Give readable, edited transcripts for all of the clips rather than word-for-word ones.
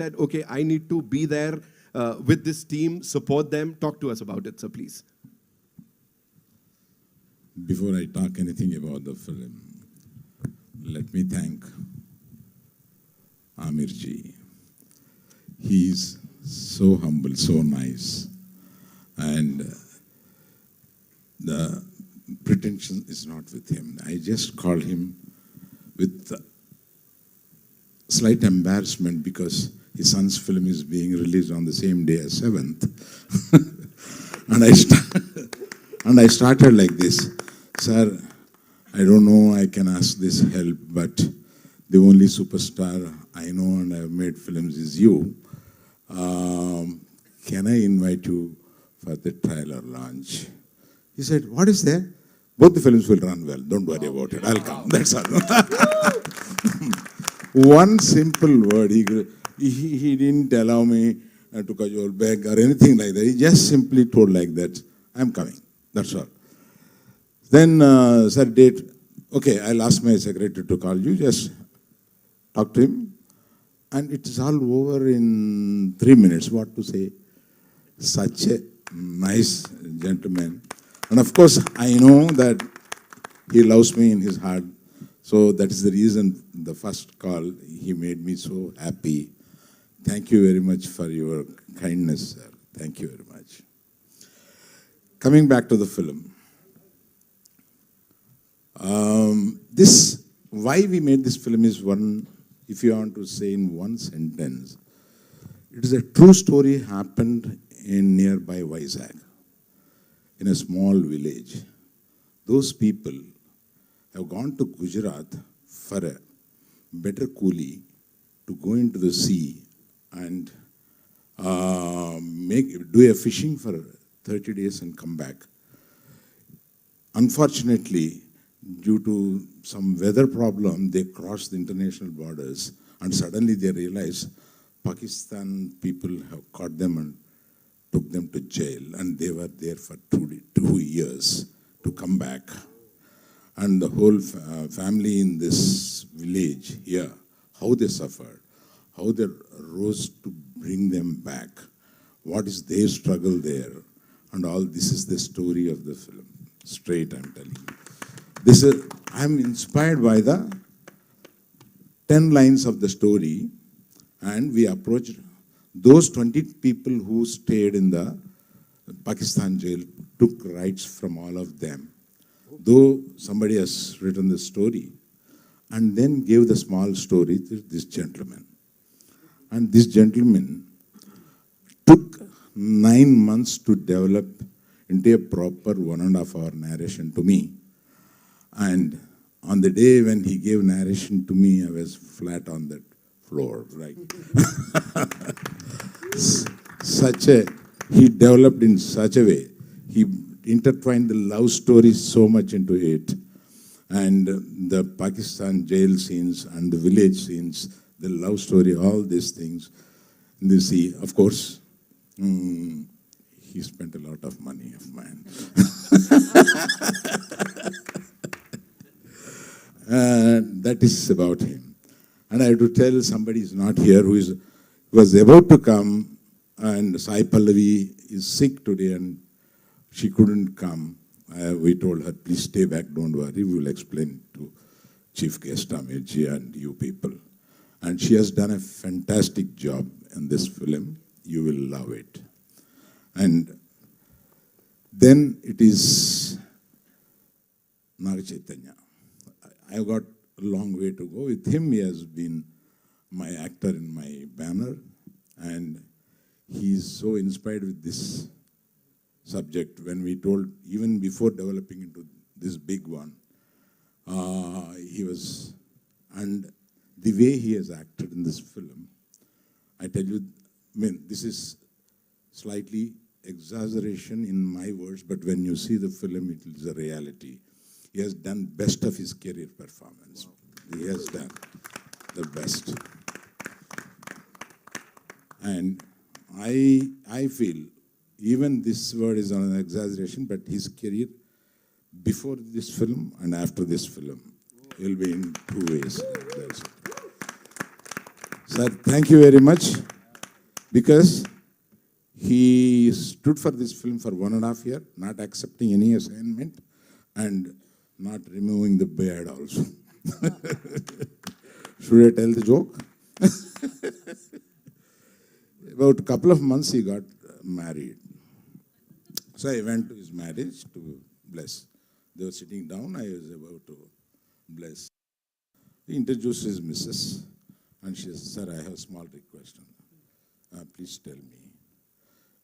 said, okay, I need to be there with this team, support them? Talk to us about it, sir, please. Before I talk anything about the film, let me thank Amirji. He's so humble, so nice, and the pretension is not with him. I just called him with slight embarrassment because his son's film is being released on the same day as 7th. and I started like this, sir, I don't know, I can ask this help, but the only superstar I know and I've made films is you. Can I invite you for the trailer launch? He said, what is there? Both the films will run well. Don't worry about it. I'll come. That's all. One simple word. He didn't allow me to cajole beg or anything like that. He just simply told like that, I'm coming. That's all. Then, sir, date. Okay, I'll ask my secretary to call you. Just talk to him. And it is all over in 3 minutes. What to say? Such a nice gentleman. And of course, I know that he loves me in his heart. So that is the reason the first call, he made me so happy. Thank you very much for your kindness, sir. Thank you very much. Coming back to the film. Why we made this film is one, if you want to say in one sentence, it is a true story happened in nearby Vizag, in a small village. Those people have gone to Gujarat for a better coolie to go into the sea and do a fishing for 30 days and come back. Unfortunately, due to some weather problem, they crossed the international borders and suddenly they realized Pakistan people have caught them and took them to jail, and they were there for 2 years to come back. And the whole family in this village here, how they suffered, how they rose to bring them back, what is their struggle there, and all this is the story of the film. Straight, I'm telling you. I'm inspired by the 10 lines of the story, and we approached those 20 people who stayed in the Pakistan jail, took rights from all of them. Though somebody has written the story, and then gave the small story to this gentleman. And this gentleman took 9 months to develop into a proper 1.5 hour narration to me. And on the day when he gave narration to me, I was flat on that floor, right? He developed in such a way. He intertwined the love story so much into it. And the Pakistan jail scenes and the village scenes, the love story, all these things. In the sea, of course, he spent a lot of money of mine. That is about him. And I have to tell somebody is not here who was about to come, and Sai Pallavi is sick today and she couldn't come. We told her, please stay back, don't worry, we will explain to Chief Guest Amirji and you people. And she has done a fantastic job in this film. You will love it. And then it is Naga Chaitanya. I've got a long way to go. With him, he has been my actor in my banner, and he's so inspired with this subject. When we told, even before developing into this big one, he was, and the way he has acted in this film, I tell you, I mean, this is slightly exaggeration in my words, but when you see the film, it is a reality. He has done best of his career performance. He has done the best. And I feel, even this word is an exaggeration, but his career before this film and after this film will be in 2 ways. Sir, thank you very much, because he stood for this film for 1.5 years, not accepting any assignment and not removing the beard also. Should I tell the joke? About a couple of months he got married. So I went to his marriage to bless. They were sitting down, I was about to bless. He introduced his missus and she said, "Sir, I have a small request. Please tell me,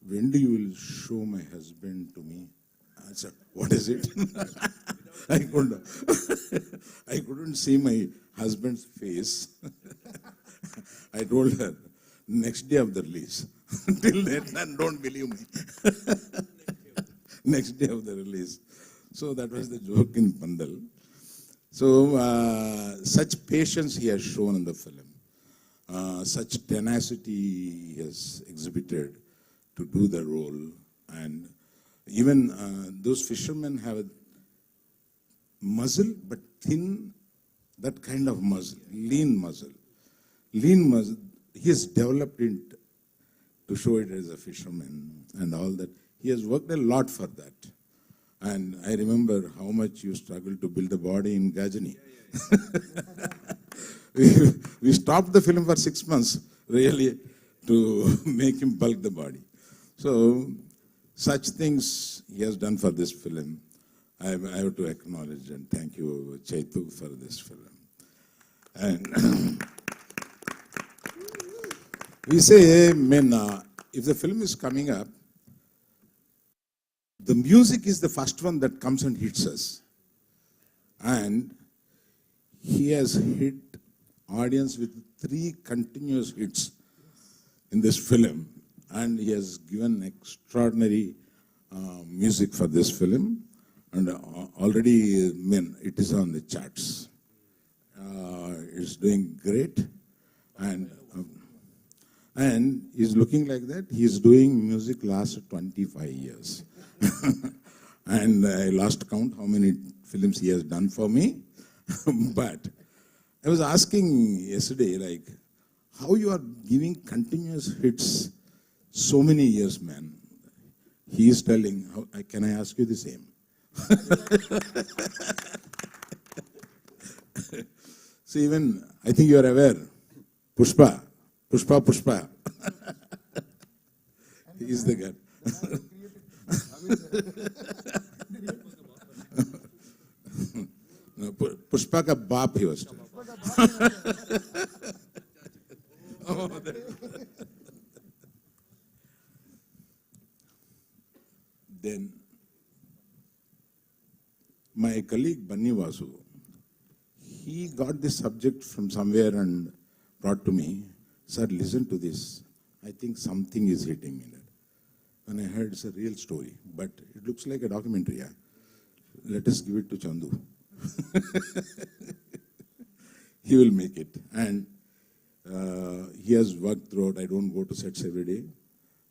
when do you will show my husband to me?" I said, "What is it?" I couldn't see my husband's face. I told her, next day of the release. Till then, don't believe me. Next day of the release. So that was the joke in Pandal. So such patience he has shown in the film. Such tenacity he has exhibited to do the role. And even those fishermen have a muscle, but thin, that kind of muscle, lean muscle. Lean muscle, he has developed it to show it as a fisherman and all that. He has worked a lot for that. And I remember how much you struggled to build a body in Gajani. We stopped the film for 6 months, really, to make him bulk the body. So, such things he has done for this film. I have to acknowledge and thank you, Chaitu, for this film. And we say, if the film is coming up, the music is the first one that comes and hits us. And he has hit audience with 3 continuous hits in this film. And he has given extraordinary music for this film. And already, it is on the charts. It's doing great. And he's looking like that. He's doing music last 25 years. And I lost count how many films he has done for me. But I was asking yesterday, like, how you are giving continuous hits so many years, man. He is telling, can I ask you the same? So even, I think you are aware, Pushpa. He is the guy. No, Pushpa ka baap he was. Then my colleague Banni Vasu, he got this subject from somewhere and brought to me. "Sir, listen to this. I think something is hitting in it." And I heard it's a real story, but it looks like a documentary. Yeah? Let us give it to Chandu. He will make it. And he has worked throughout. I don't go to sets every day.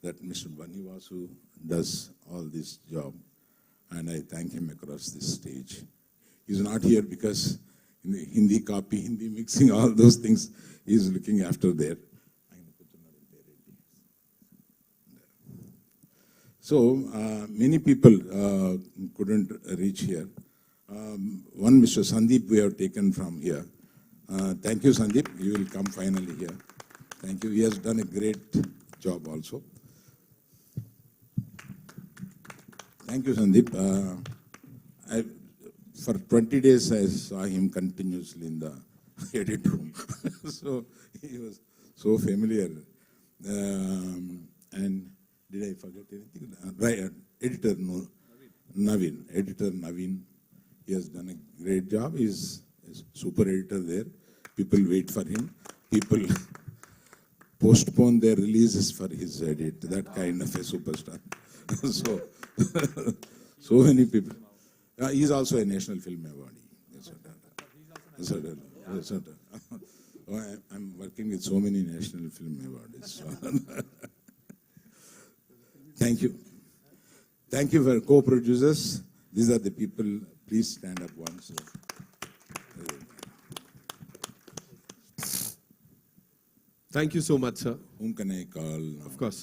That Mr. Banni Vasu does all this job. And I thank him across this stage. He's not here because in the Hindi copy, Hindi mixing, all those things, he's looking after there. So many people couldn't reach here. One Mr. Sandeep we have taken from here. Thank you, Sandeep. You will come finally here. Thank you. He has done a great job also. Thank you, Sandeep. For 20 days, I saw him continuously in the edit room. So he was so familiar. And did I forget anything? Right, editor Naveen. Editor Naveen. He has done a great job. He's a super editor there. People wait for him. People postpone their releases for his edit. That kind of a superstar. So many people. He's also a National Film Award. Yes, sir. I'm working with so many National Film Awards. Thank you. Thank you for co-producers. These are the people. Please stand up once. Thank you so much, sir. Whom can I call? Of course.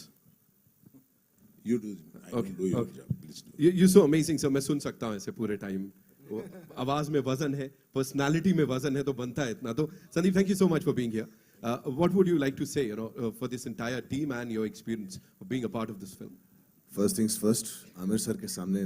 You do. I Okay, don't do your okay. job. Please do. You're so amazing, sir. मैं सुन सकता हूँ ऐसे पूरे time. आवाज में वजन है, personality में वजन है, तो बनता है इतना. तो Sandeep, thank you so much for being here. What would you like to say, for this entire team and your experience of being a part of this film? First things first, Aamir sir के सामने